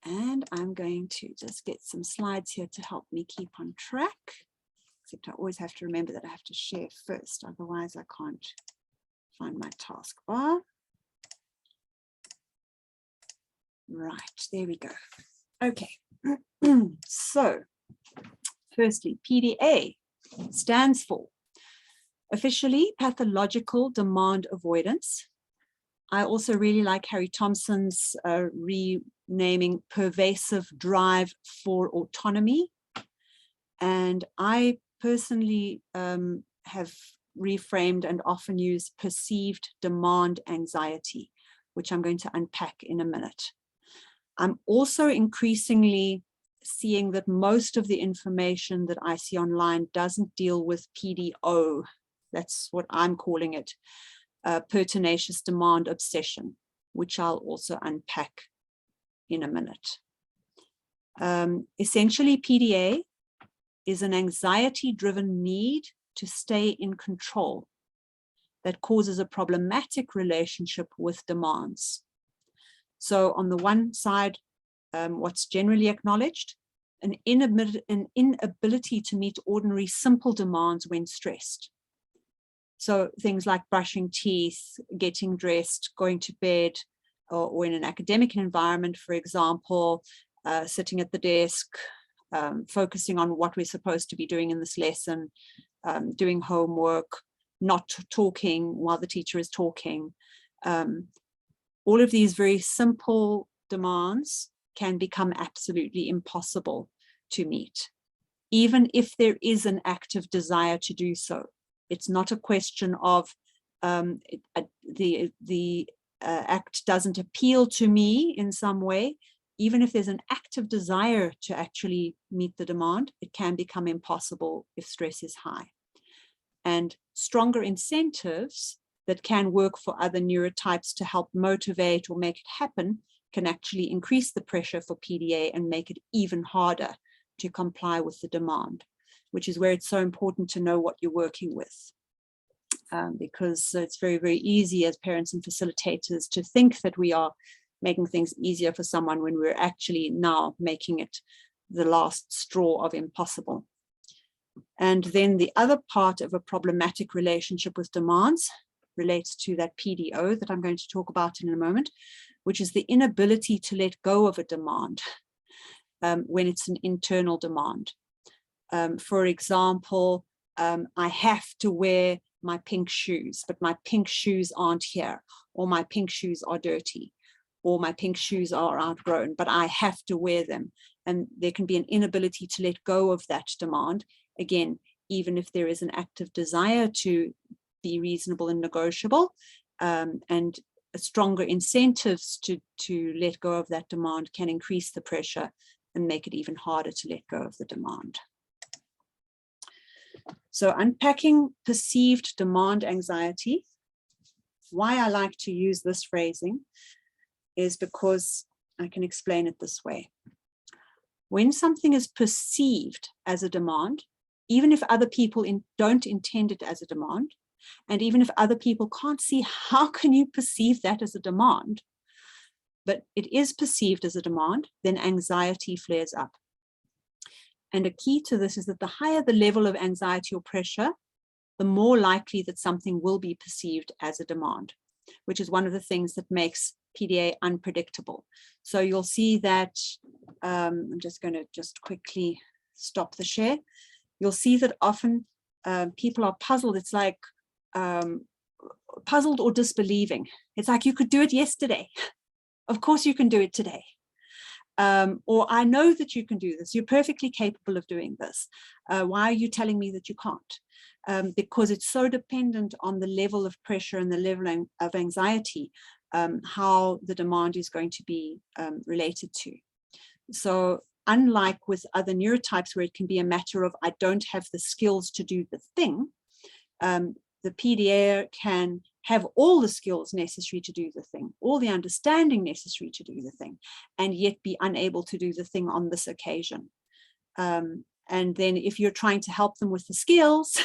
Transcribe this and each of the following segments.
And I'm going to just get some slides here to help me keep on track. Except I always have to remember that I have to share first, otherwise I can't find my taskbar. Right, there we go. Okay, so firstly, PDA stands for officially pathological demand avoidance. I also really like Harry Thompson's renaming pervasive drive for autonomy. And I personally have reframed and often use perceived demand anxiety, which I'm going to unpack in a minute. I'm also increasingly seeing that most of the information that I see online doesn't deal with PDO. That's what I'm calling it, pertinacious demand obsession, which I'll also unpack in a minute. Essentially, PDA is an anxiety-driven need to stay in control that causes a problematic relationship with demands. So on the one side, what's generally acknowledged, an inability to meet ordinary simple demands when stressed. So things like brushing teeth, getting dressed, going to bed, or in an academic environment, for example, sitting at the desk, focusing on what we're supposed to be doing in this lesson, doing homework, not talking while the teacher is talking. All of these very simple demands can become absolutely impossible to meet, even if there is an active desire to do so. It's not a question of the act doesn't appeal to me in some way. Even if there's an active desire to actually meet the demand, it can become impossible if stress is high. And stronger incentives that can work for other neurotypes to help motivate or make it happen can actually increase the pressure for PDA and make it even harder to comply with the demand, which is where it's so important to know what you're working with. Because it's very, very easy as parents and facilitators to think that we are making things easier for someone when we're actually now making it the last straw of impossible. And then the other part of a problematic relationship with demands relates to that PDO that I'm going to talk about in a moment, which is the inability to let go of a demand when it's an internal demand. For example, I have to wear my pink shoes, but my pink shoes aren't here, or my pink shoes are dirty, or my pink shoes are outgrown, but I have to wear them. And there can be an inability to let go of that demand. Again, even if there is an active desire to be reasonable and negotiable, and stronger incentives to let go of that demand can increase the pressure and make it even harder to let go of the demand. So unpacking perceived demand anxiety, why I like to use this phrasing is because I can explain it this way. When something is perceived as a demand, even if other people don't intend it as a demand, and even if other people can't see how can you perceive that as a demand, but it is perceived as a demand, then anxiety flares up. And a key to this is that the higher the level of anxiety or pressure, the more likely that something will be perceived as a demand, which is one of the things that makes PDA unpredictable. So you'll see that, I'm just going to quickly stop the share. You'll see that often people are puzzled. It's like puzzled or disbelieving. It's like, you could do it yesterday. Of course you can do it today. Or I know that you can do this. You're perfectly capable of doing this. Why are you telling me that you can't? Because it's so dependent on the level of pressure and the level of anxiety, how the demand is going to be related to. So unlike with other neurotypes where it can be a matter of I don't have the skills to do the thing, the PDA can have all the skills necessary to do the thing, all the understanding necessary to do the thing, and yet be unable to do the thing on this occasion. And then if you're trying to help them with the skills,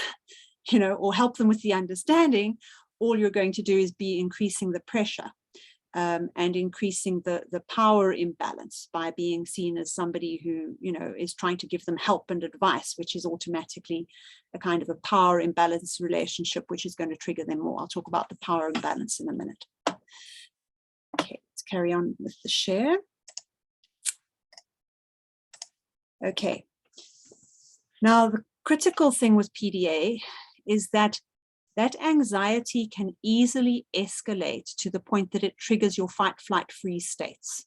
or help them with the understanding, all you're going to do is be increasing the pressure. and increasing the power imbalance by being seen as somebody who, is trying to give them help and advice, which is automatically a kind of a power imbalance relationship, which is going to trigger them more. I'll talk about the power imbalance in a minute. Okay, let's carry on with the share. Okay. Now, the critical thing with PDA is that anxiety can easily escalate to the point that it triggers your fight, flight, freeze states.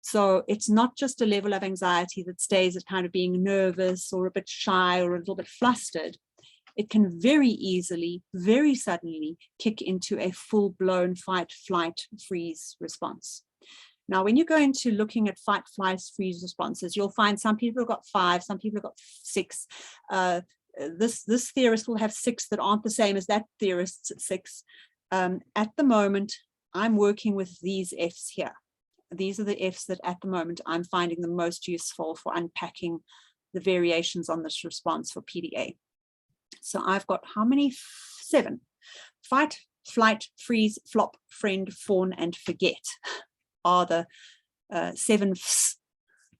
So it's not just a level of anxiety that stays at kind of being nervous or a bit shy or a little bit flustered. It can very easily, very suddenly kick into a full-blown fight, flight, freeze response. Now, when you go into looking at fight, flight, freeze responses, you'll find some people have got 5, some people have got 6. This theorist will have 6 that aren't the same as that theorist's 6. At the moment, I'm working with these Fs here. These are the Fs that at the moment I'm finding the most useful for unpacking the variations on this response for PDA. So I've got how many? 7. Fight, flight, freeze, flop, friend, fawn, and forget are the 7 Fs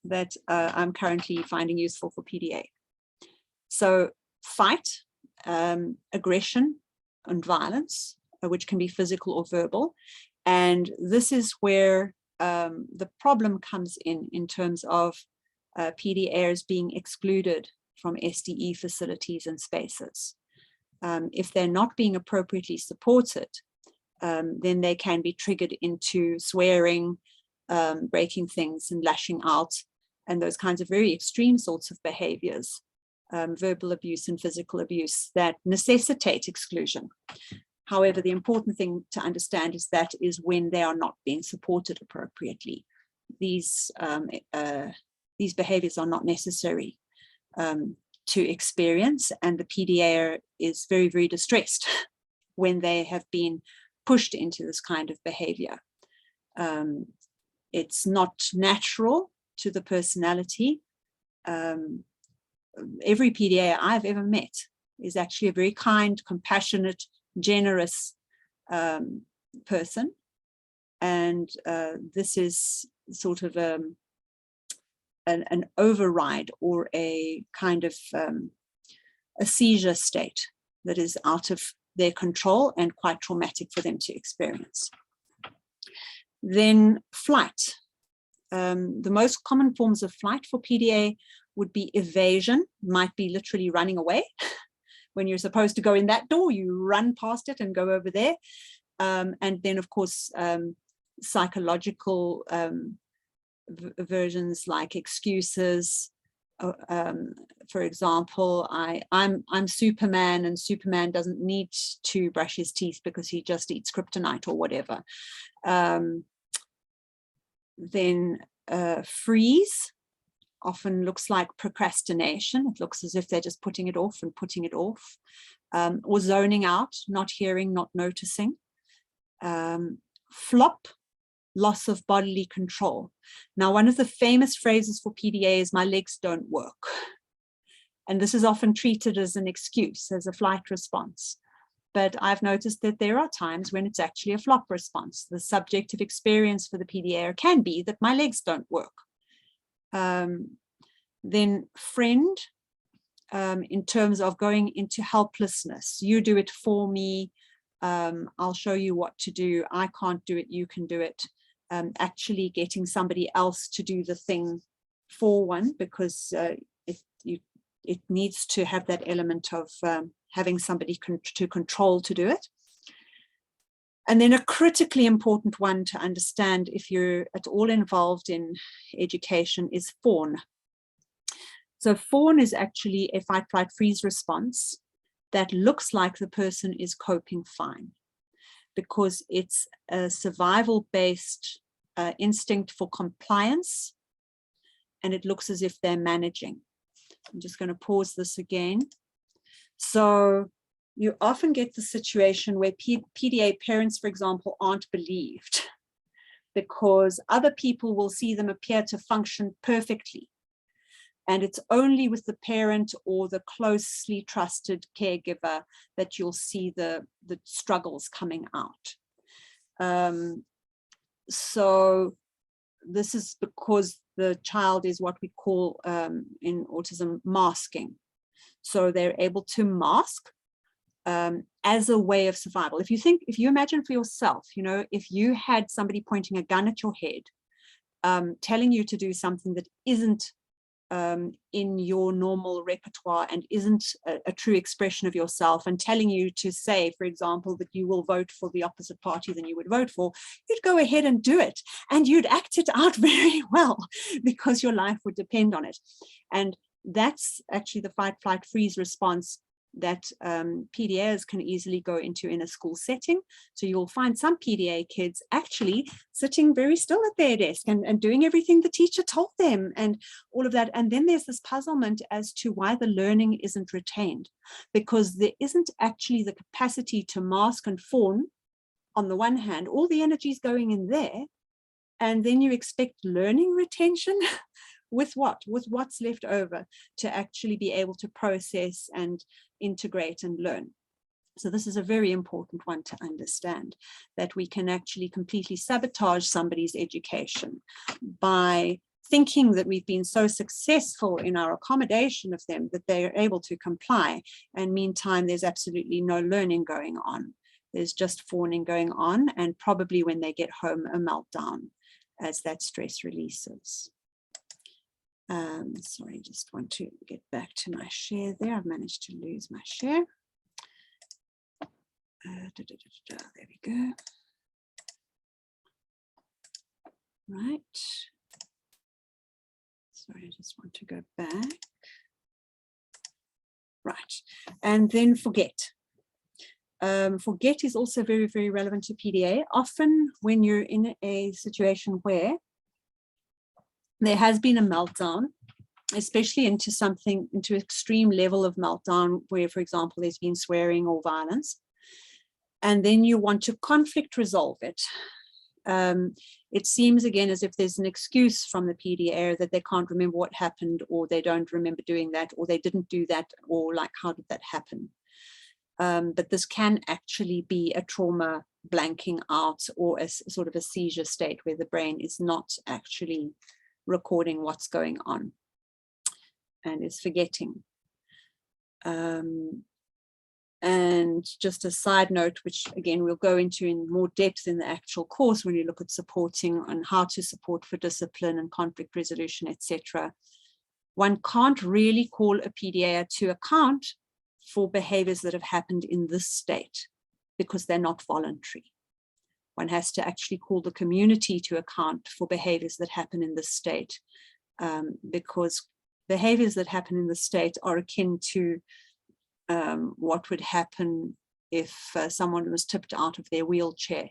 that I'm currently finding useful for PDA. So fight, aggression, and violence, which can be physical or verbal. And this is where the problem comes in terms of PDAs being excluded from SDE facilities and spaces. If they're not being appropriately supported, then they can be triggered into swearing, breaking things and lashing out, and those kinds of very extreme sorts of behaviors, verbal abuse and physical abuse that necessitate exclusion. However, the important thing to understand is that is when they are not being supported appropriately. These behaviors are not necessary to experience, and the PDA is very, very distressed when they have been pushed into this kind of behavior. It's not natural to the personality. Every PDA I've ever met is actually a very kind, compassionate, generous person. And this is sort of an override or a kind of a seizure state that is out of their control and quite traumatic for them to experience. Then flight. The most common forms of flight for PDA would be evasion, might be literally running away. When you're supposed to go in that door, you run past it and go over there. And then, of course, psychological versions like excuses. For example, I'm Superman, and Superman doesn't need to brush his teeth because he just eats kryptonite or whatever. Then freeze often looks like procrastination. It looks as if they're just putting it off and putting it off, or zoning out, not hearing, not noticing. Flop, loss of bodily control. Now, one of the famous phrases for PDA is "my legs don't work." And this is often treated as an excuse, as a flight response. But I've noticed that there are times when it's actually a flop response. The subjective experience for the PDA can be that my legs don't work. Then friend, in terms of going into helplessness. You do it for me. I'll show you what to do. I can't do it. You can do it. Actually getting somebody else to do the thing for one, because it needs to have that element of having somebody to control to do it. And then a critically important one to understand if you're at all involved in education is fawn. So fawn is actually a fight, flight, freeze response that looks like the person is coping fine, because it's a survival-based instinct for compliance, and it looks as if they're managing. I'm just going to pause this again. So you often get the situation where PDA parents, for example, aren't believed because other people will see them appear to function perfectly. And it's only with the parent or the closely trusted caregiver that you'll see the struggles coming out. So this is because the child is what we call in autism masking. So they're able to mask as a way of survival. If you imagine for yourself, if you had somebody pointing a gun at your head, telling you to do something that isn't in your normal repertoire and isn't a true expression of yourself, and telling you to say, for example, that you will vote for the opposite party than you would vote for, you'd go ahead and do it, and you'd act it out very well because your life would depend on it. And that's actually the fight, flight, freeze response that PDAs can easily go into in a school setting. So you'll find some PDA kids actually sitting very still at their desk and doing everything the teacher told them and all of that. And then there's this puzzlement as to why the learning isn't retained, because there isn't actually the capacity to mask and fawn on the one hand. All the energy is going in there, and then you expect learning retention with what? With what's left over to actually be able to process and integrate and learn. So this is a very important one to understand, that we can actually completely sabotage somebody's education by thinking that we've been so successful in our accommodation of them that they are able to comply. And meantime, there's absolutely no learning going on. There's just fawning going on, and probably when they get home, a meltdown as that stress releases. Sorry, I just want to get back to my share there. I've managed to lose my share. There we go. Right. Sorry, I just want to go back. Right. And then forget. Forget is also very, very relevant to PDA. Often when you're in a situation where there has been a meltdown, especially into extreme level of meltdown where, for example, there's been swearing or violence, and then you want to conflict resolve it. It seems again as if there's an excuse from the PDA that they can't remember what happened, or they don't remember doing that, or they didn't do that, or like, how did that happen? But this can actually be a trauma blanking out, or a sort of a seizure state where the brain is not actually recording what's going on and is forgetting. And just a side note, which again we'll go into in more depth in the actual course when you look at supporting and how to support for discipline and conflict resolution, etc. One can't really call a PDA to account for behaviors that have happened in this state because they're not voluntary. One has to actually call the community to account for behaviors that happen in this state, because behaviors that happen in the state are akin to what would happen if someone was tipped out of their wheelchair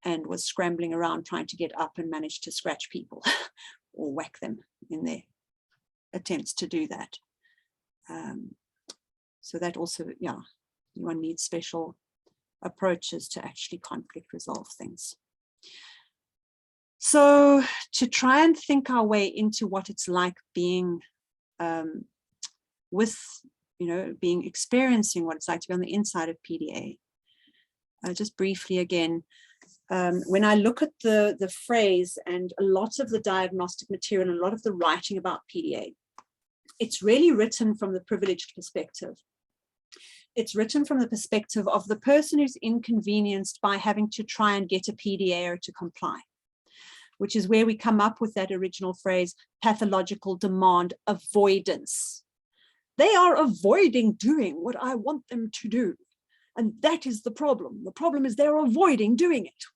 and was scrambling around trying to get up and managed to scratch people or whack them in their attempts to do that. So that also, yeah, one needs special approaches to actually conflict resolve things. So to try and think our way into what it's like being experiencing what it's like to be on the inside of PDA. Just briefly again, when I look at the phrase and a lot of the diagnostic material and a lot of the writing about PDA, it's really written from the privileged perspective. It's written from the perspective of the person who's inconvenienced by having to try and get a PDA to comply, which is where we come up with that original phrase, pathological demand avoidance. They are avoiding doing what I want them to do. And that is the problem. The problem is they're avoiding doing it.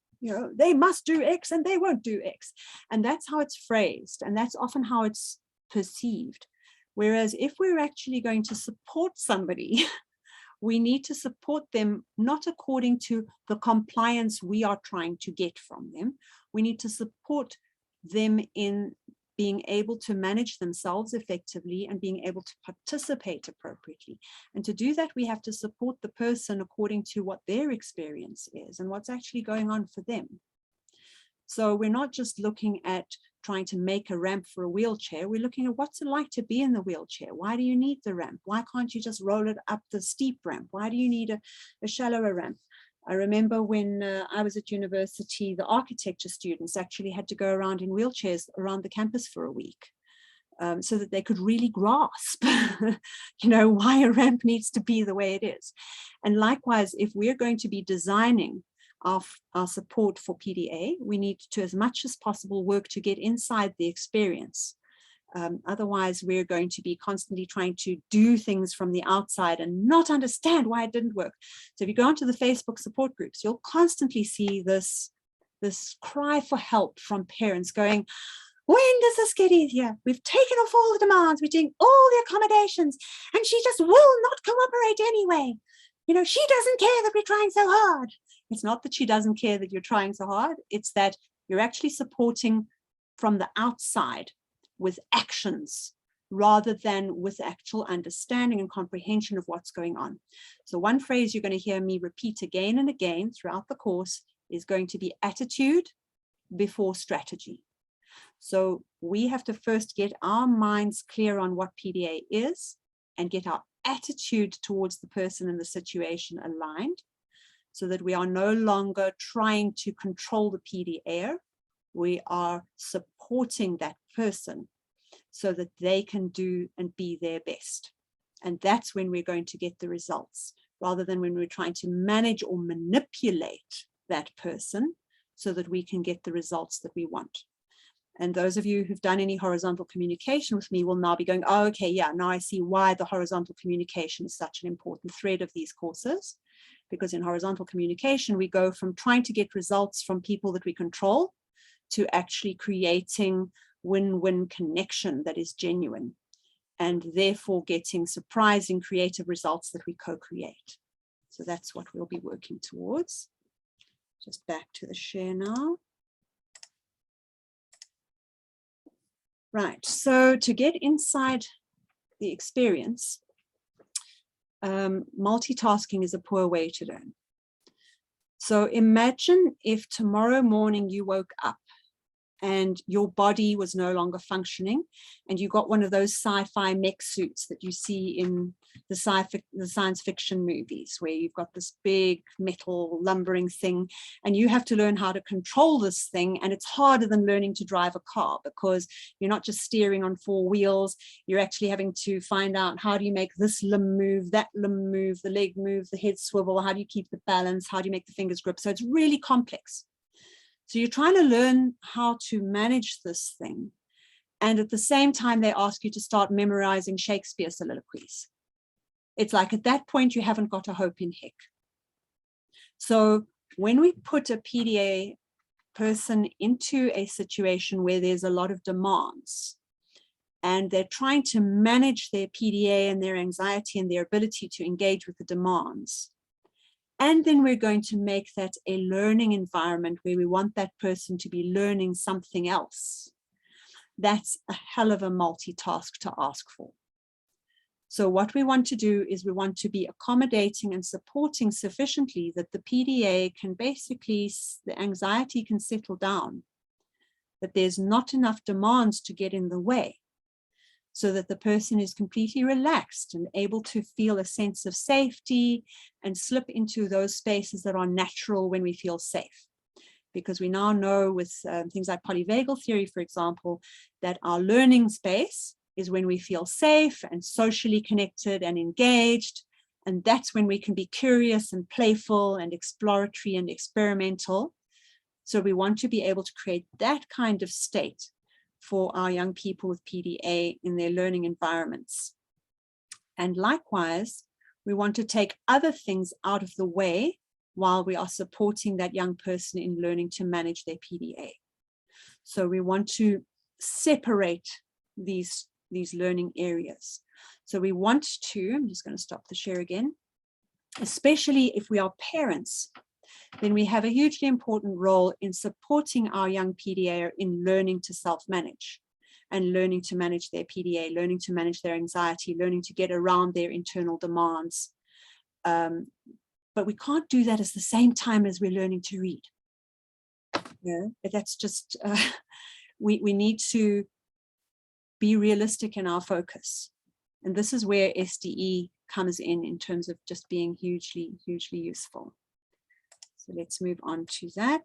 They must do X and they won't do X. And that's how it's phrased. And that's often how it's perceived. Whereas if we're actually going to support somebody, we need to support them not according to the compliance we are trying to get from them. We need to support them in being able to manage themselves effectively and being able to participate appropriately. And to do that, we have to support the person according to what their experience is and what's actually going on for them. So we're not just looking at trying to make a ramp for a wheelchair. We're looking at what's it like to be in the wheelchair. Why do you need the ramp? Why can't you just roll it up the steep ramp? Why do you need a shallower ramp? I remember when I was at university, the architecture students actually had to go around in wheelchairs around the campus for a week. So that they could really grasp, why a ramp needs to be the way it is. And likewise, if we're going to be designing our support for PDA, we need to, as much as possible, work to get inside the experience. Otherwise, we're going to be constantly trying to do things from the outside and not understand why it didn't work. So if you go onto the Facebook support groups, you'll constantly see this cry for help from parents going, when does this get easier? We've taken off all the demands, we're doing all the accommodations, and she just will not cooperate anyway. She doesn't care that we're trying so hard. It's not that she doesn't care that you're trying so hard, it's that you're actually supporting from the outside with actions rather than with actual understanding and comprehension of what's going on. So one phrase you're going to hear me repeat again and again throughout the course is going to be attitude before strategy. So we have to first get our minds clear on what PDA is and get our attitude towards the person and the situation aligned so that we are no longer trying to control the PDA. We are supporting that person so that they can do and be their best. And that's when we're going to get the results, rather than when we're trying to manage or manipulate that person so that we can get the results that we want. And those of you who've done any horizontal communication with me will now be going, oh, okay, yeah, now I see why the horizontal communication is such an important thread of these courses. Because in horizontal communication, we go from trying to get results from people that we control to actually creating win-win connection that is genuine, and therefore getting surprising creative results that we co-create. So that's what we'll be working towards. Just back to the share now. Right, so to get inside the experience, multitasking is a poor way to learn. So imagine if tomorrow morning you woke up and your body was no longer functioning and you got one of those sci-fi mech suits that you see in the science fiction movies, where you've got this big metal lumbering thing and you have to learn how to control this thing. And it's harder than learning to drive a car, because you're not just steering on 4 wheels, you're actually having to find out, how do you make this limb move, that limb move, the leg move, the head swivel, how do you keep the balance, how do you make the fingers grip? So it's really complex. So you're trying to learn how to manage this thing. And at the same time, they ask you to start memorizing Shakespeare soliloquies. It's like at that point, you haven't got a hope in heck. So when we put a PDA person into a situation where there's a lot of demands and they're trying to manage their PDA and their anxiety and their ability to engage with the demands, and then we're going to make that a learning environment where we want that person to be learning something else, that's a hell of a multitask to ask for. So what we want to do is we want to be accommodating and supporting sufficiently that the PDA can basically, the anxiety can settle down, that there's not enough demands to get in the way, so that the person is completely relaxed and able to feel a sense of safety and slip into those spaces that are natural when we feel safe. Because we now know with things like polyvagal theory, for example, that our learning space is when we feel safe and socially connected and engaged. And that's when we can be curious and playful and exploratory and experimental. So we want to be able to create that kind of state for our young people with PDA in their learning environments. And likewise, we want to take other things out of the way while we are supporting that young person in learning to manage their PDA. So we want to separate these learning areas. So we want to, I'm just going to stop the share again, especially if we are parents, then we have a hugely important role in supporting our young PDA in learning to self-manage and learning to manage their PDA, learning to manage their anxiety, learning to get around their internal demands. But we can't do that at the same time as we're learning to read. That's just, we need to be realistic in our focus. And this is where SDE comes in terms of just being hugely, hugely useful. So let's move on to that.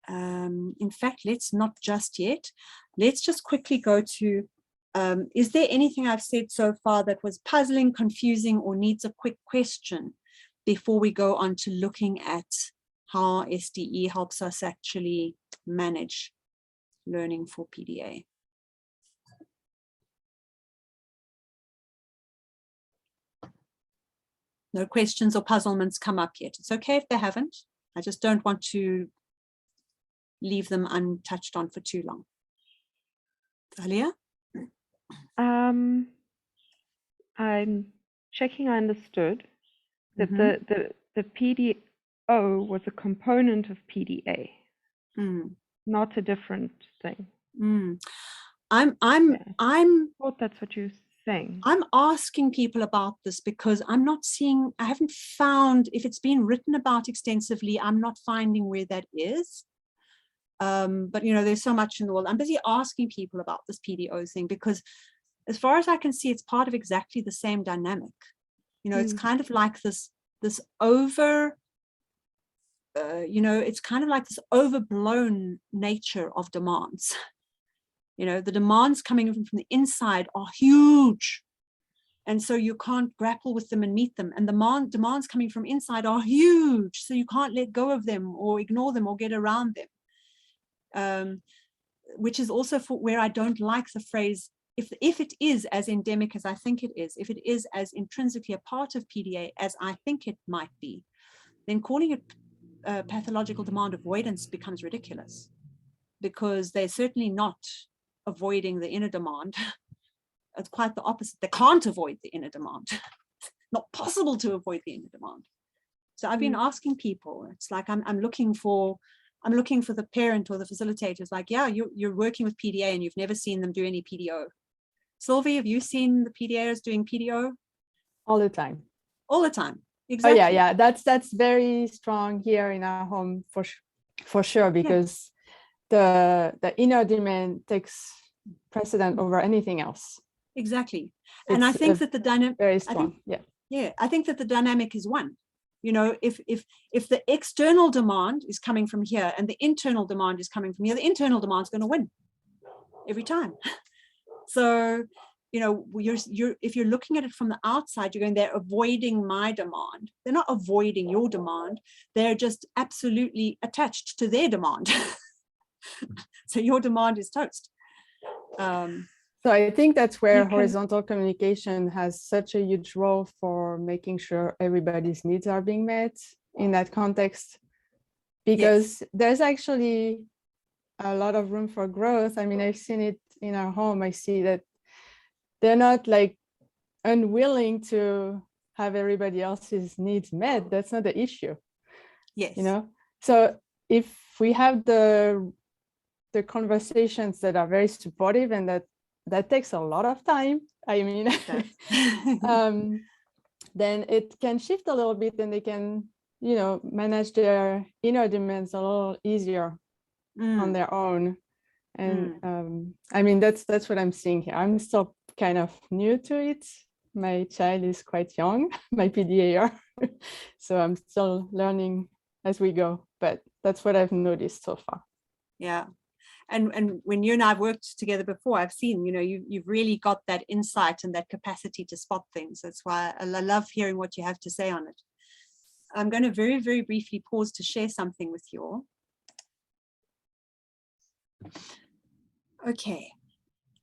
In fact, let's not just yet. Let's just quickly go to, is there anything I've said so far that was puzzling, confusing, or needs a quick question before we go on to looking at how SDE helps us actually manage learning for PDA? No questions or puzzlements come up yet. It's okay if they haven't. I just don't want to leave them untouched on for too long. Thalia? I'm checking I understood that the PDO was a component of PDA, not a different thing. I thought that's what you're saying. I'm asking people about this because I'm not seeing, I haven't found, if it's been written about extensively, I'm not finding where that is. But you know, there's so much in the world. I'm busy asking people about this PDO thing because as far as I can see, it's part of exactly the same dynamic. You know, it's kind of like this over, you know, it's kind of like this overblown nature of demands. You know, the demands coming in from the inside are huge. And so you can't grapple with them and meet them. And the demands coming from inside are huge. So you can't let go of them or ignore them or get around them. Which is also where I don't like the phrase, if it is as endemic as I think it is, if it is as intrinsically a part of PDA as I think it might be, then calling it pathological demand avoidance becomes ridiculous, because they're certainly not avoiding the inner demand. It's quite the opposite. They can't avoid the inner demand. Not possible to avoid the inner demand. So I've been asking people, it's like I'm looking for the parent or the facilitator. It's like, yeah, you're working with PDA and you've never seen them do any PDO. Sylvie, have you seen the PDAs doing PDO? All the time. All the time. Exactly. Oh yeah. That's very strong here in our home for sure, because the inner demand takes precedent over anything else. Exactly. And I think that the dynamic very strong. I think that the dynamic is one. You know, if the external demand is coming from here and the internal demand is coming from here, the internal demand is going to win every time. So, you know, if you're looking at it from the outside, you're going, they're avoiding my demand. They're not avoiding your demand. They're just absolutely attached to their demand. So your demand is toast. So I think that's where horizontal communication has such a huge role for making sure everybody's needs are being met in that context, because there's actually a lot of room for growth. I mean, I've seen it in our home. I see that they're not like unwilling to have everybody else's needs met. That's not the issue. Yes. You know, so if we have the conversations that are very supportive, and that takes a lot of time, I mean, then it can shift a little bit, and they can, you know, manage their inner demands a little easier on their own. And I mean, that's what I'm seeing here. I'm still kind of new to it. My child is quite young, my PDAR, so I'm still learning as we go, but that's what I've noticed so far. Yeah. And when you and I have worked together before, I've seen, you know, you've really got that insight and that capacity to spot things. That's why I love hearing what you have to say on it. I'm going to very, very briefly pause to share something with you all. Okay.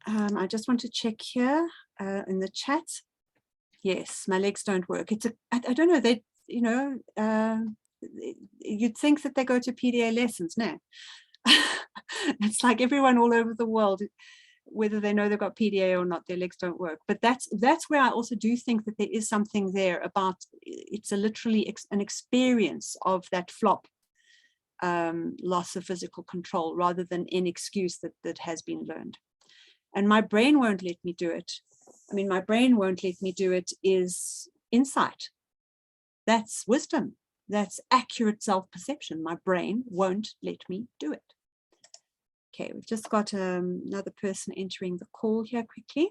I just want to check here in the chat. Yes, my legs don't work. I don't know, they, you know, you'd think that they go to PDA lessons, no? It's like everyone all over the world, whether they know they've got PDA or not, their legs don't work. But that's where I also do think that there is something there about, it's literally an experience of that flop, loss of physical control, rather than an excuse that has been learned. And my brain won't let me do it. I mean, my brain won't let me do it is insight. That's wisdom. That's accurate self-perception. My brain won't let me do it. Okay, we've just got another person entering the call here quickly.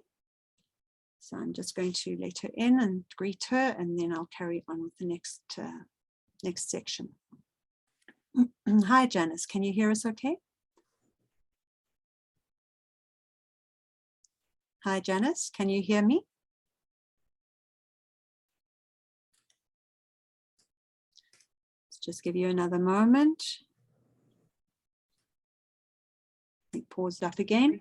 So I'm just going to let her in and greet her, and then I'll carry on with the next section. Hi, Janice, can you hear us okay? Hi, Janice, can you hear me? Let's just give you another moment. Paused up again.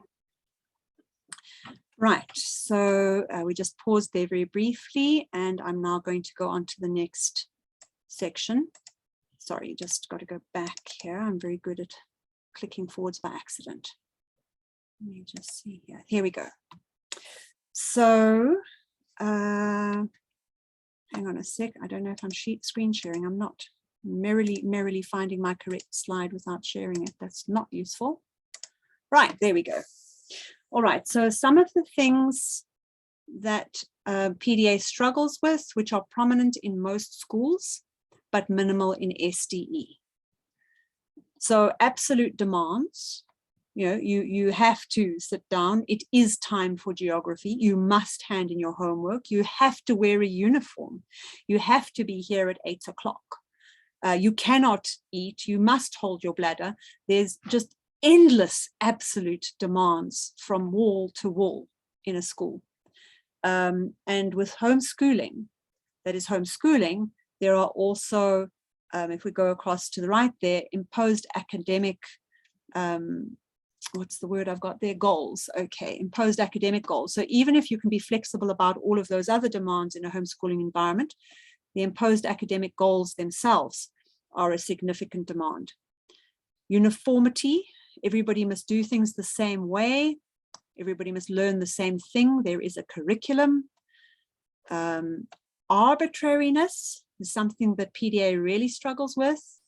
Right, so we just paused there very briefly, and I'm now going to go on to the next section. Sorry, just got to go back here. I'm very good at clicking forwards by accident. Let me just see here. Here we go. So, hang on a sec. I don't know if I'm screen sharing. I'm not. Merrily finding my correct slide without sharing it. That's not useful. Right, there we go. All right, so some of the things that PDA struggles with, which are prominent in most schools, but minimal in SDE. So absolute demands, you know, you have to sit down. It is time for geography. You must hand in your homework. You have to wear a uniform. You have to be here at 8 o'clock. You cannot eat. You must hold your bladder. There's just endless absolute demands from wall to wall in a school. And with homeschooling, that is homeschooling, there are also, if we go across to the right there, imposed academic, what's the word I've got there? Goals. Okay, imposed academic goals. So even if you can be flexible about all of those other demands in a homeschooling environment, the imposed academic goals themselves are a significant demand. Uniformity. Everybody must do things the same way. Everybody must learn the same thing. There is a curriculum. Arbitrariness is something that PDA really struggles with,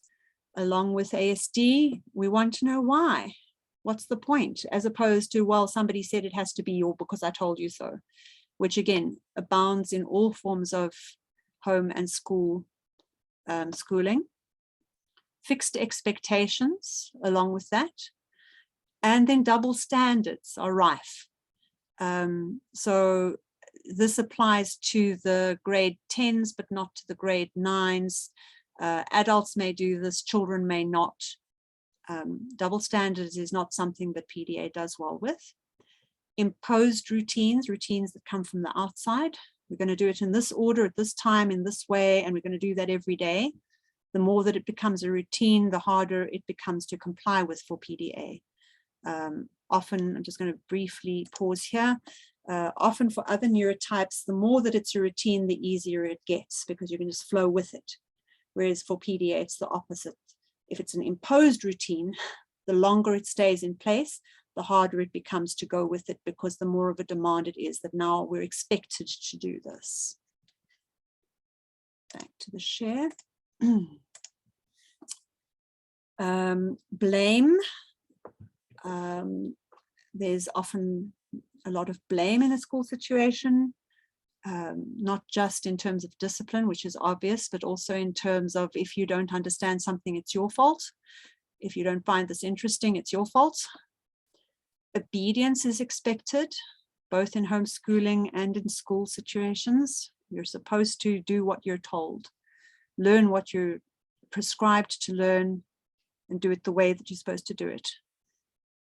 along with ASD. We want to know why. What's the point? As opposed to, well, somebody said it has to be, or because I told you so, which again abounds in all forms of home and school schooling. Fixed expectations along with that. And then double standards are rife. So this applies to the grade 10s, but not to the grade 9s. Adults may do this, children may not. Double standards is not something that PDA does well with. Imposed routines, routines that come from the outside. We're going to do it in this order, at this time, in this way, and we're going to do that every day. The more that it becomes a routine, the harder it becomes to comply with for PDA. Often, I'm just going to briefly pause here. Often for other neurotypes, the more that it's a routine, the easier it gets because you can just flow with it. Whereas for PDA, it's the opposite. If it's an imposed routine, the longer it stays in place, the harder it becomes to go with it because the more of a demand it is that now we're expected to do this. Back to the share. Blame. There's often a lot of blame in a school situation, not just in terms of discipline, which is obvious, but also in terms of if you don't understand something, it's your fault. If you don't find this interesting, it's your fault. Obedience is expected, both in homeschooling and in school situations. You're supposed to do what you're told, learn what you're prescribed to learn, and do it the way that you're supposed to do it.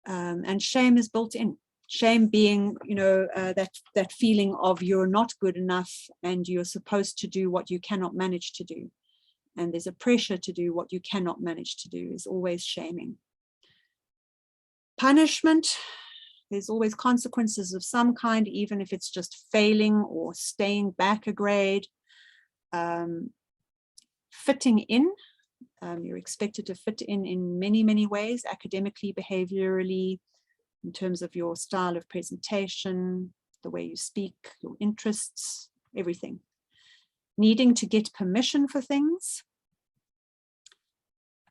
And shame is built in. Shame being, you know, that feeling of you're not good enough and you're supposed to do what you cannot manage to do. And there's a pressure to do what you cannot manage to do is always shaming. Punishment, there's always consequences of some kind, even if it's just failing or staying back a grade. Fitting in. You're expected to fit in many, many ways, academically, behaviorally, in terms of your style of presentation, the way you speak, your interests, everything. Needing to get permission for things.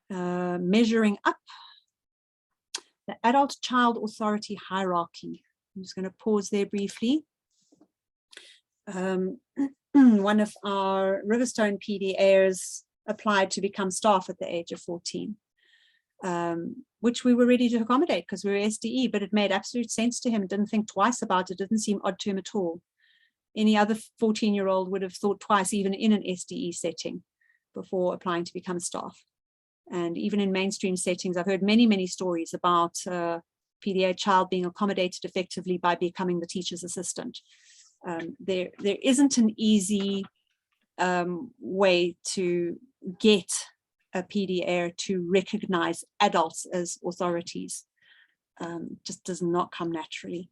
Measuring up. The adult-child authority hierarchy. I'm just going to pause there briefly. One of our Riverstone PDAs applied to become staff at the age of 14, which we were ready to accommodate because we were SDE, but it made absolute sense to him. Didn't think twice about it. Didn't seem odd to him at all. any other 14-year-old would have thought twice, even in an SDE setting, before applying to become staff. And even in mainstream settings, I've heard many, many stories about PDA child being accommodated effectively by becoming the teacher's assistant. There isn't an easy way to get a PDA to recognize adults as authorities. Just does not come naturally.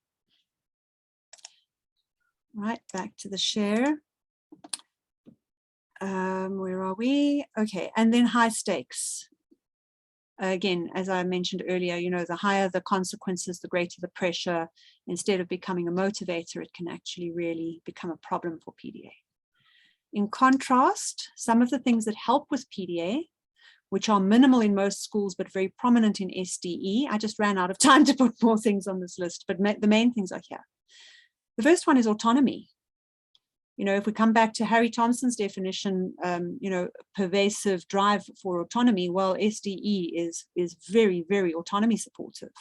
Right, back to the share. Where are we? Okay, and then high stakes. Again, as I mentioned earlier, you know, the higher the consequences, the greater the pressure. Instead of becoming a motivator, it can actually really become a problem for PDA. In contrast, some of the things that help with PDA, which are minimal in most schools, but very prominent in SDE. I just ran out of time to put more things on this list, but the main things are here. The first one is autonomy. You know, if we come back to Harry Thompson's definition, you know, pervasive drive for autonomy, well, SDE is very, very autonomy supportive.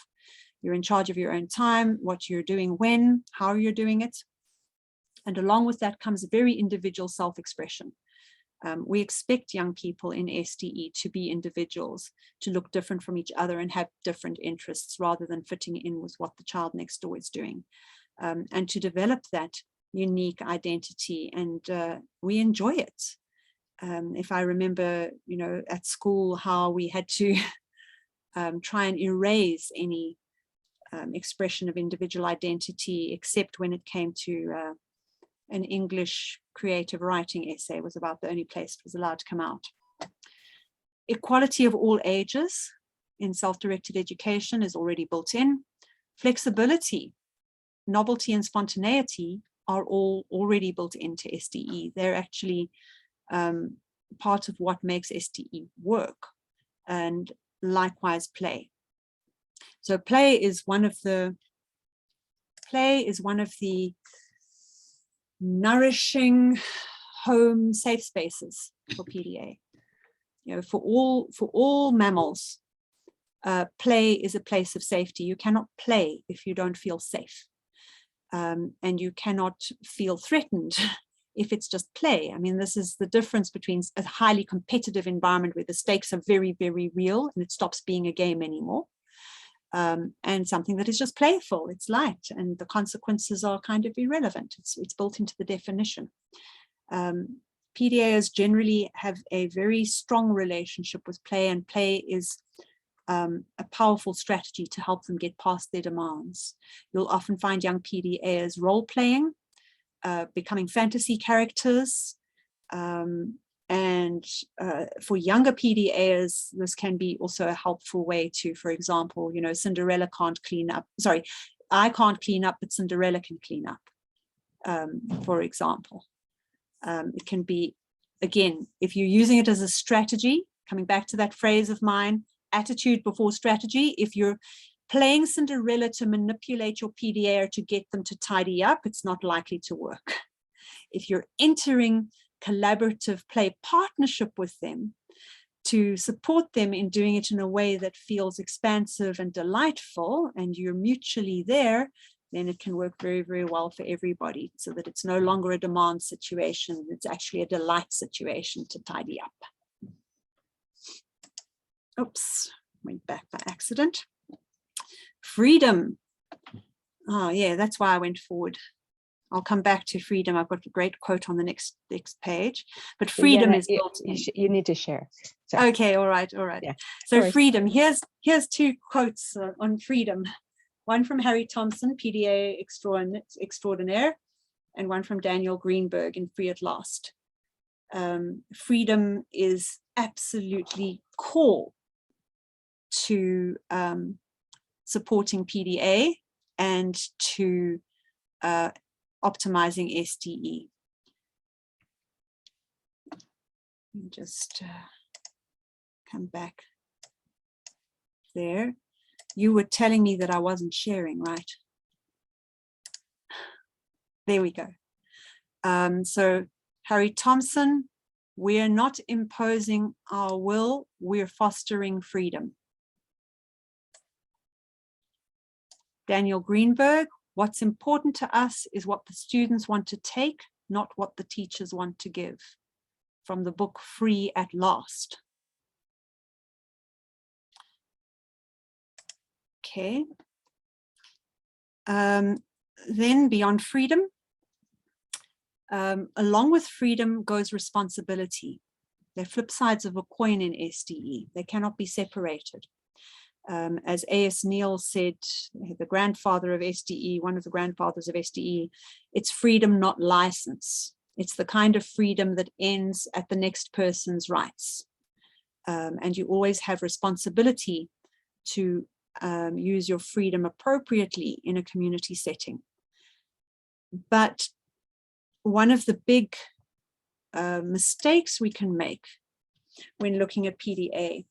You're in charge of your own time, what you're doing, when, how you're doing it. And along with that comes very individual self-expression. We expect young people in SDE to be individuals, to look different from each other and have different interests rather than fitting in with what the child next door is doing. And to develop that unique identity, and we enjoy it. If I remember, you know, at school, how we had to try and erase any expression of individual identity, except when it came to an English creative writing essay was about the only place it was allowed to come out. Equality of all ages in self-directed education is already built in. Flexibility, novelty and spontaneity are all already built into SDE. They're actually part of what makes SDE work, and likewise play. So play is one of the nourishing home safe spaces for PDA. You know, for all mammals, play is a place of safety. You cannot play if you don't feel safe, and you cannot feel threatened if it's just play. I mean, this is the difference between a highly competitive environment where the stakes are very, very real and it stops being a game anymore, and something that is just playful, it's light, and the consequences are kind of irrelevant. It's built into the definition. PDAs generally have a very strong relationship with play, and play is a powerful strategy to help them get past their demands. You'll often find young PDAs role-playing, becoming fantasy characters, and for younger PDAs, this can be also a helpful way to, for example, you know, Cinderella can't clean up. Sorry, I can't clean up, but Cinderella can clean up, for example. It can be, again, if you're using it as a strategy, coming back to that phrase of mine, attitude before strategy, if you're playing Cinderella to manipulate your PDA to get them to tidy up, it's not likely to work. If you're entering collaborative play partnership with them to support them in doing it in a way that feels expansive and delightful, and you're mutually there, then it can work very, very well for everybody, so that it's no longer a demand situation, it's actually a delight situation to tidy up. Oops, went back by accident. Freedom. Oh yeah, that's why I went forward. I'll come back to freedom. I've got a great quote on the next page, but freedom is built in. You need to share. Sorry. Okay, all right. Yeah, so freedom, here's two quotes on freedom. One from Harry Thompson, PDA extraordinaire, and one from Daniel Greenberg in Free at Last. Freedom is absolutely core to supporting PDA and to optimizing SDE. Just come back there. You were telling me that I wasn't sharing, right? There we go. So Harry Thompson, we're not imposing our will, we're fostering freedom. Daniel Greenberg, What's important to us is what the students want to take, not what the teachers want to give. From the book Free at Last. Okay. Then beyond freedom, along with freedom goes responsibility. They're flip sides of a coin in SDE. They cannot be separated. As A.S. Neal said, the grandfather of SDE, one of the grandfathers of SDE, it's freedom, not license. It's the kind of freedom that ends at the next person's rights. And you always have responsibility to use your freedom appropriately in a community setting. But one of the big mistakes we can make when looking at PDA,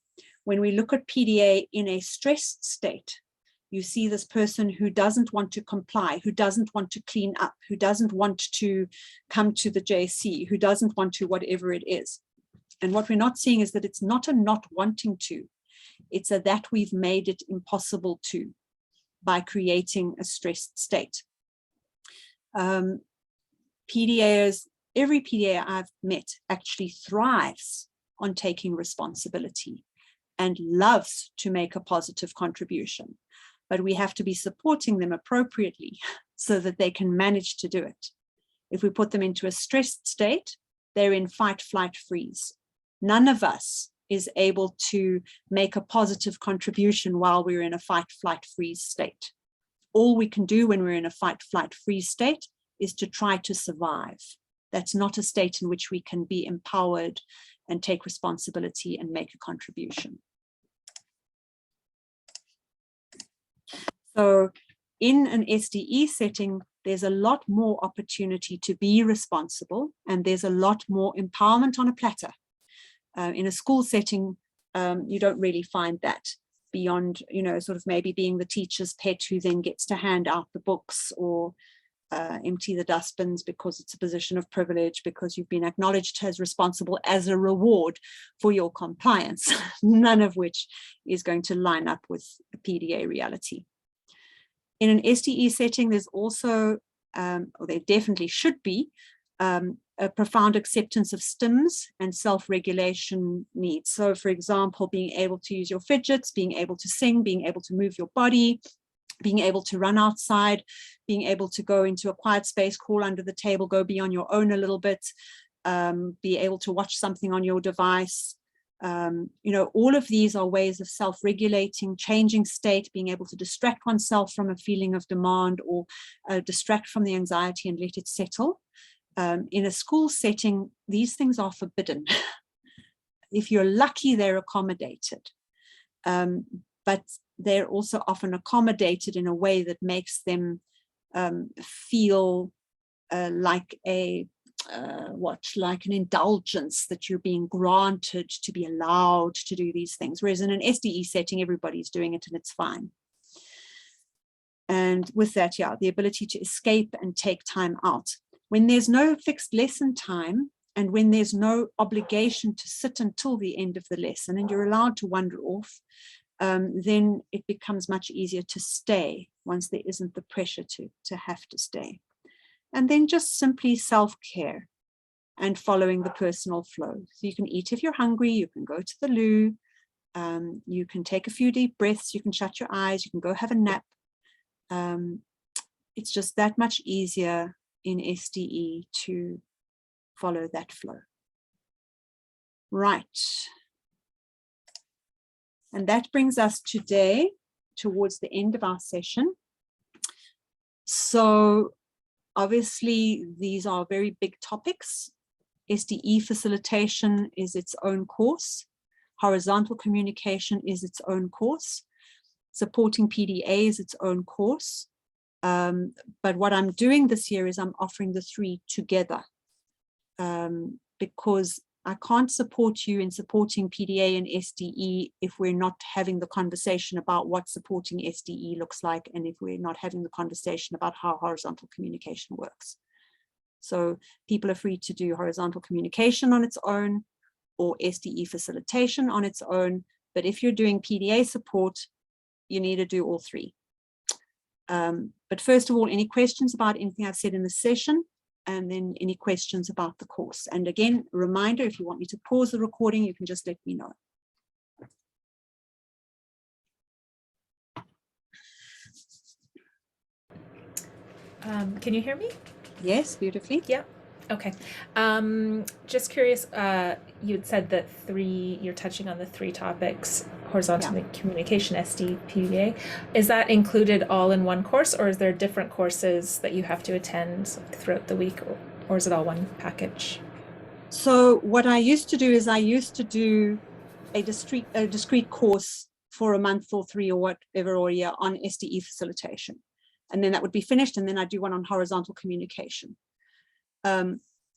when we look at PDA in a stressed state, you see this person who doesn't want to comply, who doesn't want to clean up, who doesn't want to come to the JC, who doesn't want to whatever it is. And what we're not seeing is that it's not a not wanting to, it's a that we've made it impossible to by creating a stressed state. PDAs, every PDA I've met actually thrives on taking responsibility and loves to make a positive contribution. But we have to be supporting them appropriately so that they can manage to do it. If we put them into a stressed state, they're in fight, flight, freeze. None of us is able to make a positive contribution while we're in a fight, flight, freeze state. All we can do when we're in a fight, flight, freeze state is to try to survive. That's not a state in which we can be empowered and take responsibility and make a contribution. So in an SDE setting, there's a lot more opportunity to be responsible, and there's a lot more empowerment on a platter. In a school setting, you don't really find that beyond, sort of maybe being the teacher's pet who then gets to hand out the books or empty the dustbins because it's a position of privilege, because you've been acknowledged as responsible as a reward for your compliance, none of which is going to line up with the PDA reality. In an SDE setting, there's also, or there definitely should be, a profound acceptance of stims and self-regulation needs. So for example, being able to use your fidgets, being able to sing, being able to move your body, being able to run outside, being able to go into a quiet space, crawl under the table, go be on your own a little bit, be able to watch something on your device. All of these are ways of self-regulating, changing state, being able to distract oneself from a feeling of demand or distract from the anxiety and let it settle. In a school setting, these things are forbidden. If you're lucky, they're accommodated. But they're also often accommodated in a way that makes them feel like like an indulgence, that you're being granted to be allowed to do these things. Whereas in an SDE setting, everybody's doing it and it's fine. And with that, yeah, the ability to escape and take time out. When there's no fixed lesson time and when there's no obligation to sit until the end of the lesson and you're allowed to wander off, then it becomes much easier to stay once there isn't the pressure to have to stay. And then just simply self-care and following the personal flow. So you can eat if you're hungry, you can go to the loo, you can take a few deep breaths, you can shut your eyes, you can go have a nap. It's just that much easier in SDE to follow that flow. Right. And that brings us today towards the end of our session. So obviously, these are very big topics. SDE facilitation is its own course. Horizontal communication is its own course. Supporting PDA is its own course. But what I'm doing this year is I'm offering the three together because I can't support you in supporting PDA and SDE if we're not having the conversation about what supporting SDE looks like, and if we're not having the conversation about how horizontal communication works. So people are free to do horizontal communication on its own or SDE facilitation on its own. But if you're doing PDA support, you need to do all three. But first of all, any questions about anything I've said in the session, and then any questions about the course. And again, a reminder, if you want me to pause the recording, you can just let me know. Can you hear me? Yes, beautifully. Yeah. Okay. Just curious, you had said that you're touching on the 3 topics, horizontal communication, SDE, PDA. Is that included all in one course, or is there different courses that you have to attend throughout the week, or is it all one package? So what I used to do is I used to do a discrete course for a month or 3 or whatever, or a year on SDE facilitation. And then that would be finished, and then I do one on horizontal communication.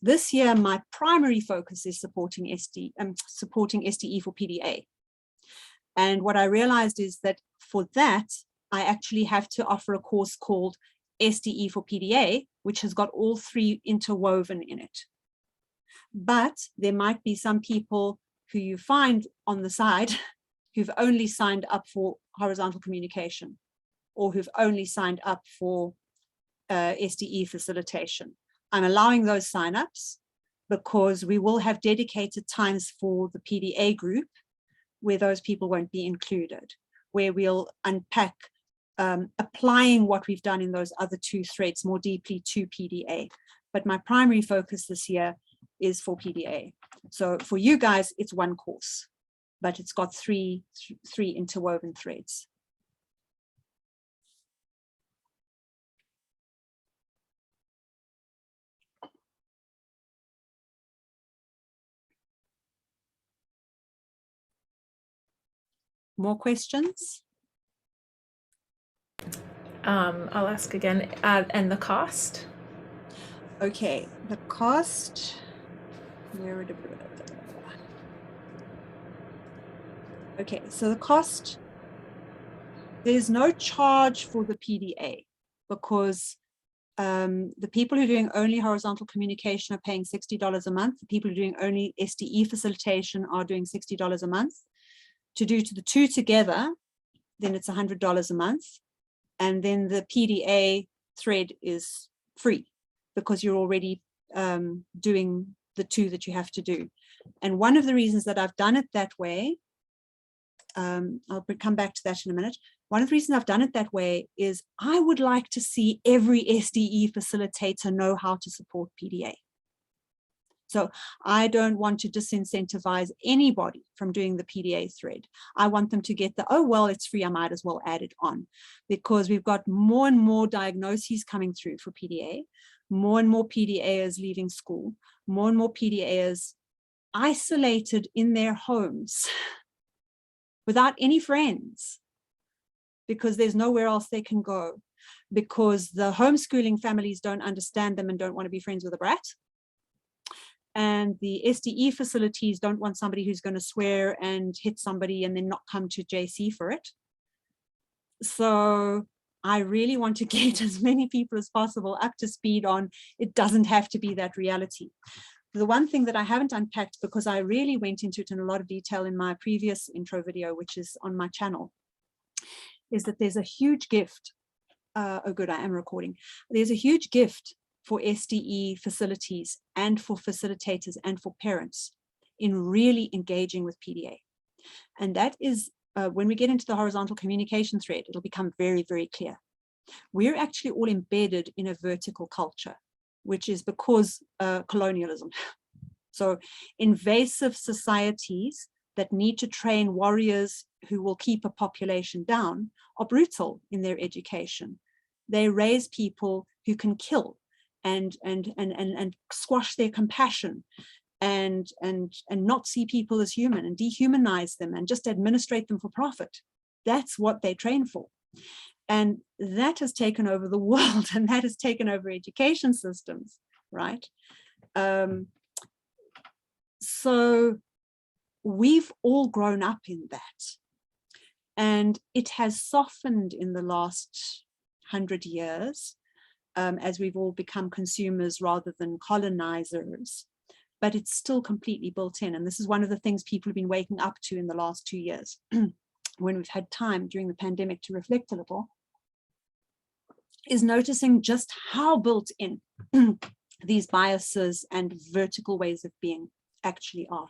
This year, my primary focus is supporting SDE for PDA. And what I realized is that for that, I actually have to offer a course called SDE for PDA, which has got all 3 interwoven in it. But there might be some people who you find on the side who've only signed up for horizontal communication, or who've only signed up for SDE facilitation. I'm allowing those signups because we will have dedicated times for the PDA group where those people won't be included, where we'll unpack applying what we've done in those other 2 threads more deeply to PDA. But my primary focus this year is for PDA. So for you guys, it's one course, but it's got three interwoven threads. More questions? I'll ask again. And the cost? Okay, the cost. Okay, so the cost, there's no charge for the PDA because the people who are doing only horizontal communication are paying $60 a month. The people who are doing only SDE facilitation are doing $60 a month. To do the 2 together, then it's $100 a month. And then the PDA thread is free because you're already doing the 2 that you have to do. And one of the reasons that I've done it that way, I'll come back to that in a minute. One of the reasons I've done it that way is I would like to see every SDE facilitator know how to support PDA. So I don't want to disincentivize anybody from doing the PDA thread. I want them to get the, oh, well, it's free, I might as well add it on, because we've got more and more diagnoses coming through for PDA, more and more PDAs leaving school, more and more PDAs isolated in their homes without any friends, because there's nowhere else they can go, because the homeschooling families don't understand them and don't want to be friends with a brat. And the SDE facilities don't want somebody who's going to swear and hit somebody and then not come to JC for it. So I really want to get as many people as possible up to speed on it doesn't have to be that reality. The one thing that I haven't unpacked, because I really went into it in a lot of detail in my previous intro video, which is on my channel, is that there's a huge gift. Oh, good, I am recording. There's a huge gift for SDE facilities and for facilitators and for parents in really engaging with PDA. And that is, when we get into the horizontal communication thread, it'll become very, very clear. We're actually all embedded in a vertical culture, which is because colonialism. So invasive societies that need to train warriors who will keep a population down are brutal in their education. They raise people who can kill and squash their compassion and not see people as human and dehumanize them and just administrate them for profit. That's what they train for. And that has taken over the world, and that has taken over education systems, right? So we've all grown up in that. And it has softened in the last 100 years. As we've all become consumers rather than colonizers, but it's still completely built in. And this is one of the things people have been waking up to in the last 2 years, when we've had time during the pandemic to reflect a little. is noticing just how built in these biases and vertical ways of being actually are.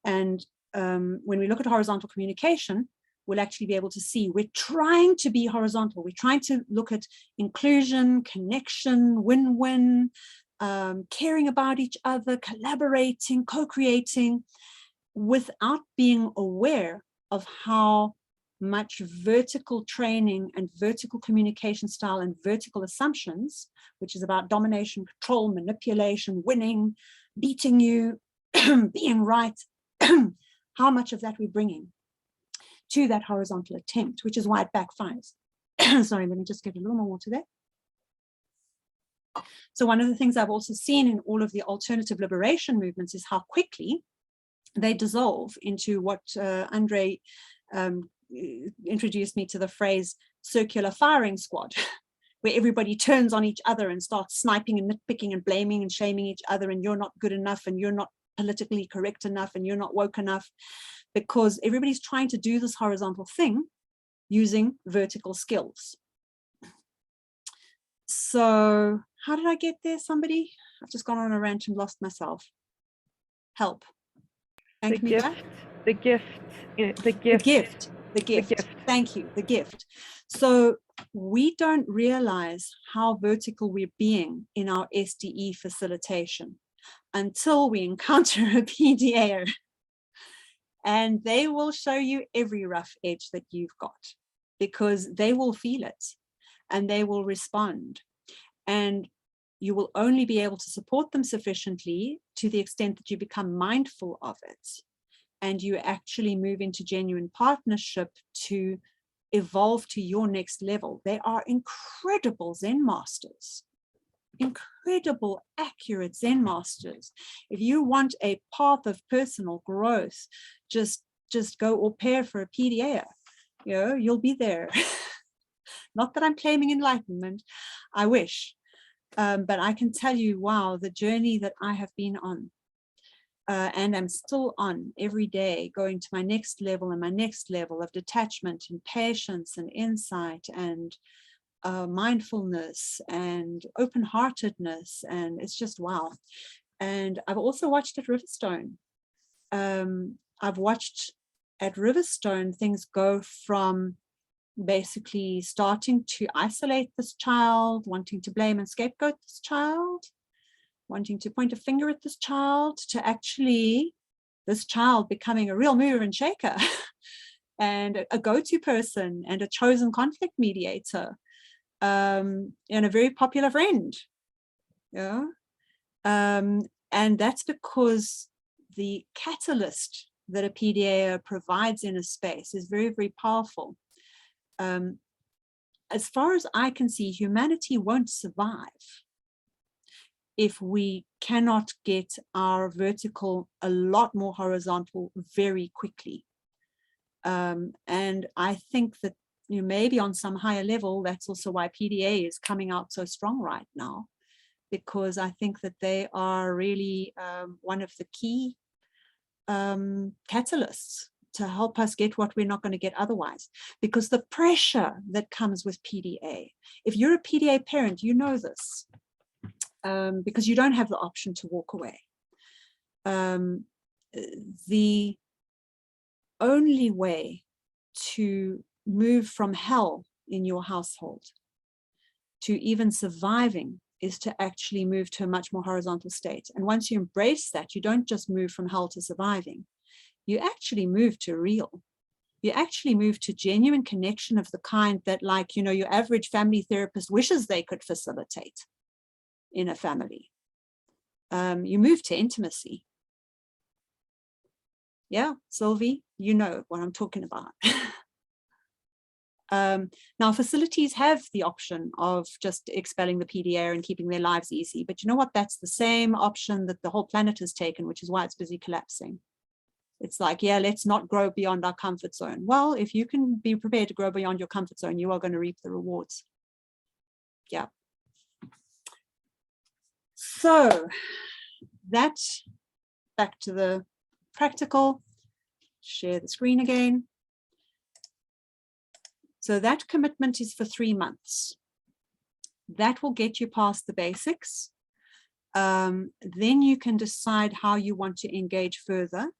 And when we look at horizontal communication, we'll actually be able to see we're trying to be horizontal. We're trying to look at inclusion, connection, win-win, caring about each other, collaborating, co-creating, without being aware of how much vertical training and vertical communication style and vertical assumptions, which is about domination, control, manipulation, winning, beating you, being right, how much of that we're bringing to that horizontal attempt, which is why it backfires. Sorry, let me just get a little more water there. So one of the things I've also seen in all of the alternative liberation movements is how quickly they dissolve into what Andre introduced me to the phrase circular firing squad, where everybody turns on each other and starts sniping and nitpicking and blaming and shaming each other, and you're not good enough, and you're not politically correct enough, and you're not woke enough, because everybody's trying to do this horizontal thing using vertical skills. So how did I get there, somebody? I've just gone on a rant and lost myself. Help. The gift. Thank you, the gift. So we don't realize how vertical we're being in our SDE facilitation until we encounter a PDA. And they will show you every rough edge that you've got, because they will feel it and they will respond. And you will only be able to support them sufficiently to the extent that you become mindful of it and you actually move into genuine partnership to evolve to your next level. They are incredible Zen masters, incredible, accurate Zen masters. If you want a path of personal growth, just go au pair for a PDA. You know, you'll be there. Not that I'm claiming enlightenment, I wish. But I can tell you, wow, the journey that I have been on and I'm still on every day, going to my next level and my next level of detachment and patience and insight and mindfulness and open-heartedness, and it's just wow. And I've also watched at Riverstone. I've watched at Riverstone things go from basically starting to isolate this child, wanting to blame and scapegoat this child, wanting to point a finger at this child, to actually this child becoming a real mover and shaker and a go-to person and a chosen conflict mediator and a very popular friend. Yeah. And that's because the catalyst that a PDA provides in a space is very, very powerful. As far as I can see, humanity won't survive if we cannot get our vertical a lot more horizontal very quickly. And I think that, you know, maybe on some higher level, that's also why PDA is coming out so strong right now, because I think that they are really one of the key catalysts to help us get what we're not going to get otherwise. Because the pressure that comes with PDA, if you're a PDA parent, you know this, because you don't have the option to walk away. The only way to move from hell in your household to even surviving is to actually move to a much more horizontal state. And once you embrace that, you don't just move from hell to surviving. You actually move to real. You actually move to genuine connection of the kind that, like, you know, your average family therapist wishes they could facilitate in a family. You move to intimacy. Yeah, Sylvie, you know what I'm talking about. Now, facilities have the option of just expelling the PDA and keeping their lives easy. But you know what? That's the same option that the whole planet has taken, which is why it's busy collapsing. It's like, yeah, let's not grow beyond our comfort zone. Well, if you can be prepared to grow beyond your comfort zone, you are going to reap the rewards. Yeah. So that, back to the practical, share the screen again. So that commitment is for 3 months. That will get you past the basics. Then you can decide how you want to engage further,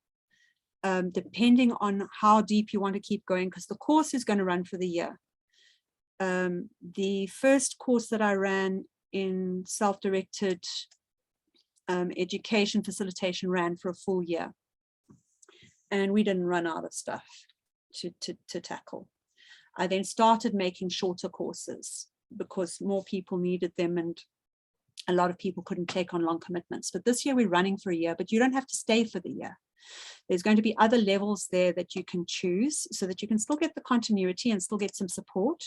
depending on how deep you want to keep going, because the course is going to run for the year. The first course that I ran in self-directed education facilitation ran for a full year, and we didn't run out of stuff to tackle. I then started making shorter courses because more people needed them and a lot of people couldn't take on long commitments. But this year we're running for a year, but you don't have to stay for the year. There's going to be other levels there that you can choose so that you can still get the continuity and still get some support.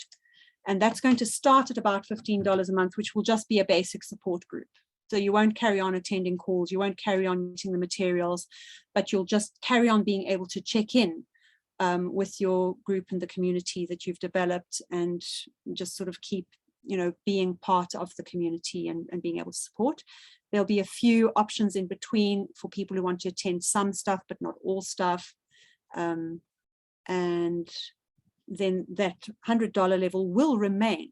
And that's going to start at about $15 a month, which will just be a basic support group. So you won't carry on attending calls, you won't carry on using the materials, but you'll just carry on being able to check in with your group and the community that you've developed, and just sort of keep, you know, being part of the community and being able to support. There'll be a few options in between for people who want to attend some stuff, but not all stuff. And then that $100 level will remain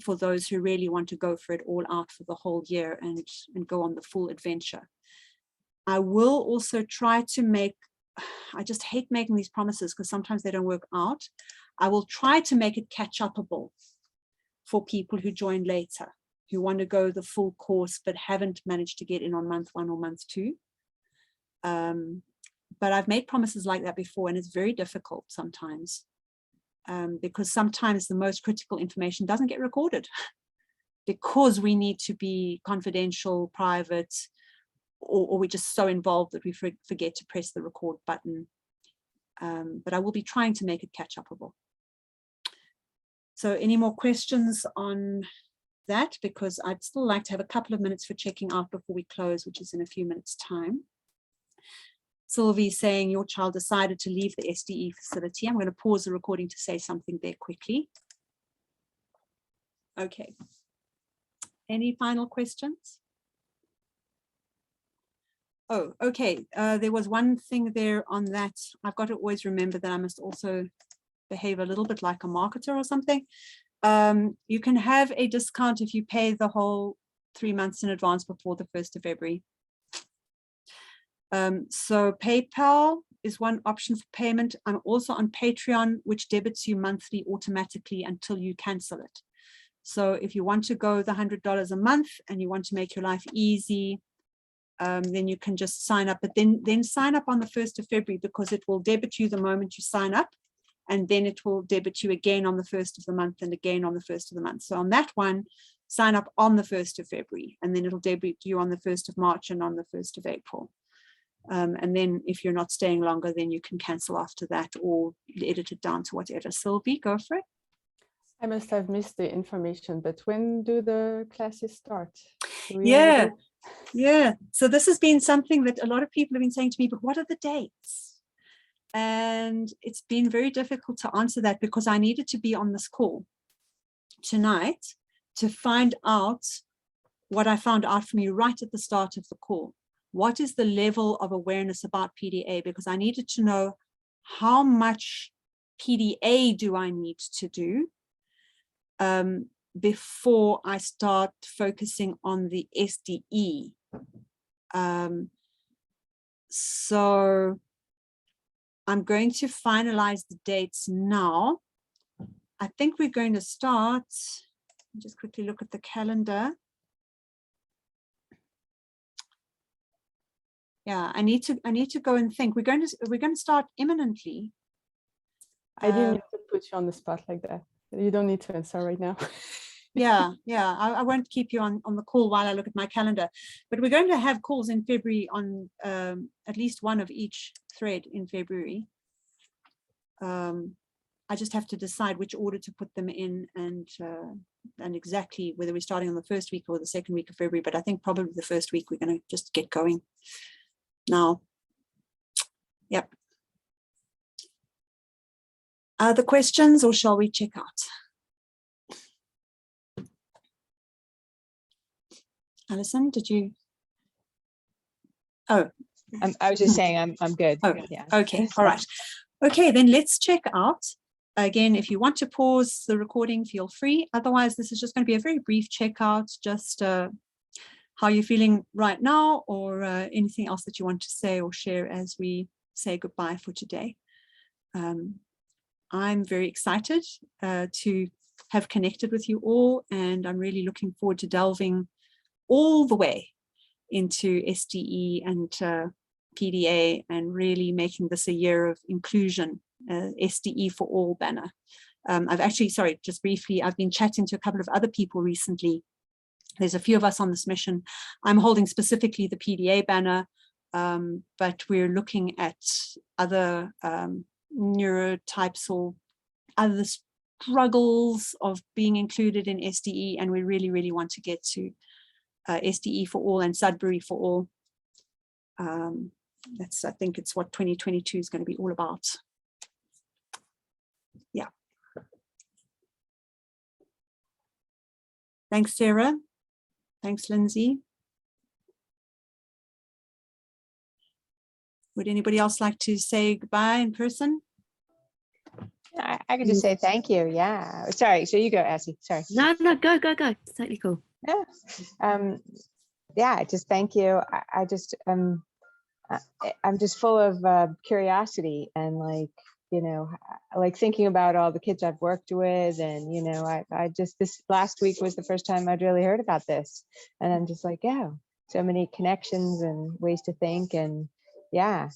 for those who really want to go for it all out for the whole year and go on the full adventure. I will also try to make, I just hate making these promises because sometimes they don't work out. I will try to make it catch-upable for people who join later, who want to go the full course but haven't managed to get in on month 1 or month 2. But I've made promises like that before, and it's very difficult sometimes because sometimes the most critical information doesn't get recorded because we need to be confidential, private, or we're just so involved that we forget to press the record button. But I will be trying to make it catch-upable. So any more questions on that? Because I'd still like to have a couple of minutes for checking out before we close, which is in a few minutes' time. Sylvie saying your child decided to leave the SDE facility. I'm going to pause the recording to say something there quickly. Okay. Any final questions? Oh, okay. There was one thing there on that. I've got to always remember that I must also behave a little bit like a marketer or something. You can have a discount if you pay the whole 3 months in advance before the 1st of February. So PayPal is one option for payment. I'm also on Patreon, which debits you monthly automatically until you cancel it. So if you want to go the $100 a month and you want to make your life easy, then you can just sign up, but then sign up on the 1st of February because it will debit you the moment you sign up, and then it will debit you again on the 1st of the month and again on the 1st of the month. So on that one, sign up on the 1st of February, and then it'll debit you on the 1st of March and on the 1st of April. And then if you're not staying longer, then you can cancel after that or edit it down to whatever. Sylvie, go for it. I must have missed the information, but when do the classes start? Yeah. So this has been something that a lot of people have been saying to me, but what are the dates? And it's been very difficult to answer that because I needed to be on this call tonight to find out what I found out from you right at the start of the call. What is the level of awareness about PDA? Because I needed to know how much PDA do I need to do before I start focusing on the SDE. So I'm going to finalize the dates now. I think we're going to start, just quickly look at the calendar. Yeah, I need to go and think. We're going to start imminently. I didn't need to put you on the spot like that. You don't need to answer right now. Yeah. I won't keep you on the call while I look at my calendar. But we're going to have calls in February on at least one of each thread in February. I just have to decide which order to put them in and exactly whether we're starting on the first week or the second week of February. But I think probably the first week we're going to just get going now. Yep. Other questions, or shall we check out? Alison, did you? Oh, I was just saying I'm good. Oh, yeah. Okay. All right. Okay, then let's check out. again, if you want to pause the recording, feel free. Otherwise, this is just going to be a very brief checkout, just how you're feeling right now, or anything else that you want to say or share as we say goodbye for today. I'm very excited to have connected with you all, and I'm really looking forward to delving all the way into SDE and PDA and really making this a year of inclusion, SDE for all banner. I've actually, sorry, just briefly, I've been chatting to a couple of other people recently. There's a few of us on this mission. I'm holding specifically the PDA banner, but we're looking at other neurotypes or other struggles of being included in SDE, and we really, really want to get to SDE for all and Sudbury for all. I think it's what 2022 is going to be all about. Yeah. Thanks, Sarah. Thanks, Lindsay. Would anybody else like to say goodbye in person? I could just say thank you. Yeah. Sorry. So you go, Essie. Sorry. No, go. It's totally cool. Yeah. Yeah. Just thank you. I just I'm just full of curiosity and like thinking about all the kids I've worked with, and I just, this last week was the first time I'd really heard about this, and I'm just like, yeah, so many connections and ways to think, and yeah,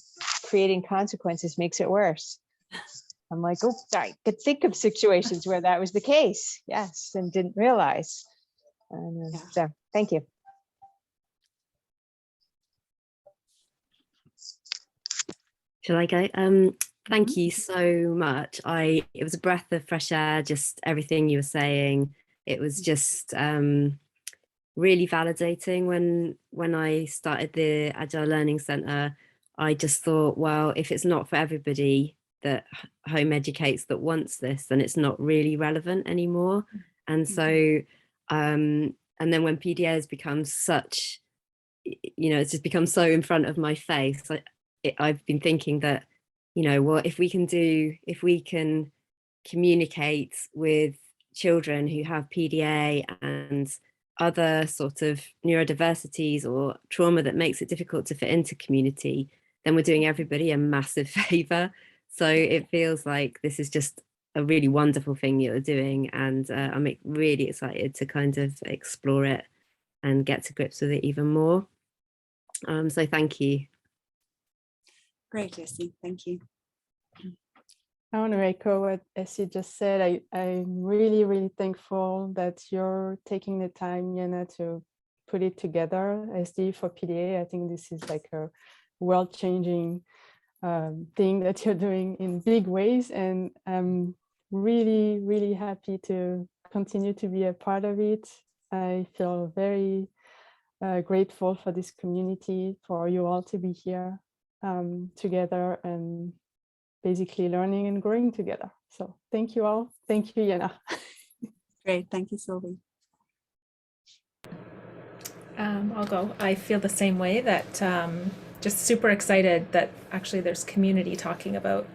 creating consequences makes it worse. I'm like, oh, sorry, could think of situations where that was the case, yes, and didn't realize. So thank you. Shall I go? Thank you so much. It was a breath of fresh air, just everything you were saying. It was just really validating. When I started the Agile Learning Centre, I just thought, well, if it's not for everybody that home educates that wants this, then it's not really relevant anymore. And so, and then when PDA has become such, it's just become so in front of my face, I've been thinking that, well, if we can communicate with children who have PDA and other sort of neurodiversities or trauma that makes it difficult to fit into community, then we're doing everybody a massive favor. So it feels like this is just a really wonderful thing you're doing, and I'm really excited to kind of explore it and get to grips with it even more. So thank you. Great, Essie, thank you. I want to echo what Essie just said. I'm really, really thankful that you're taking the time, Yana, to put it together, SDE for PDA. I think this is like a world-changing thing that you're doing in big ways, and I'm really, really happy to continue to be a part of it. I feel very grateful for this community, for you all to be here together and basically learning and growing together. So thank you all. Thank you, Yana. Great, thank you, Sylvie. I'll go. I feel the same way, that just super excited that actually there's community talking about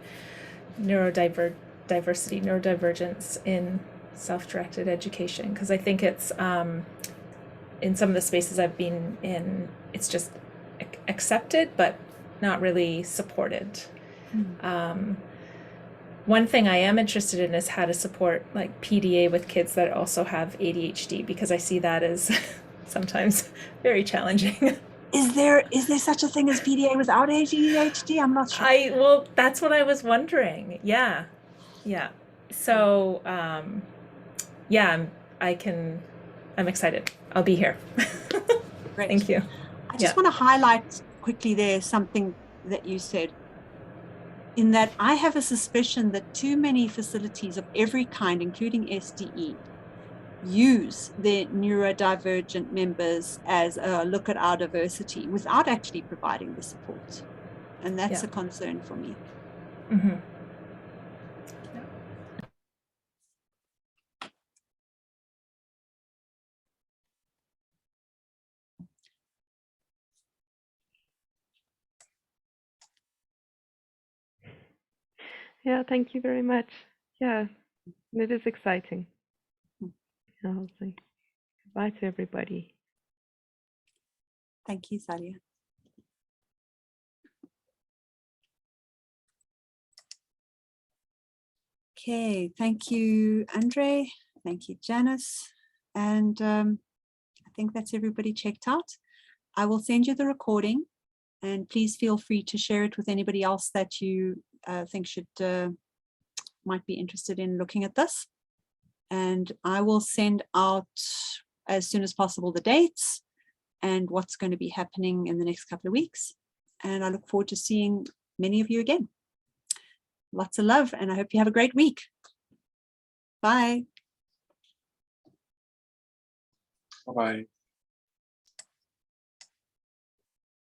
neurodiversity, neurodivergence in self-directed education, because I think it's in some of the spaces I've been in, it's just accepted but not really supported. One thing I am interested in is how to support like PDA with kids that also have ADHD, because I see that as sometimes very challenging. Is there such a thing as PDA without ADHD? I'm not sure. Well, that's what I was wondering. Yeah. So yeah, I'm excited. I'll be here. Great. Thank you. I just want to highlight quickly there something that you said, in that I have a suspicion that too many facilities of every kind, including SDE, use their neurodivergent members as a look at our diversity without actually providing the support. And that's a concern for me. Mm-hmm. Yeah, thank you very much, Yeah, it is exciting. I'll say goodbye to everybody. Thank you, Sadia. Okay, thank you, Andre. Thank you, Janice. And I think that's everybody checked out. I will send you the recording, and please feel free to share it with anybody else that you think might be interested in looking at this. And I will send out as soon as possible the dates and what's going to be happening in the next couple of weeks. And I look forward to seeing many of you again. Lots of love, and I hope you have a great week. Bye. Bye-bye.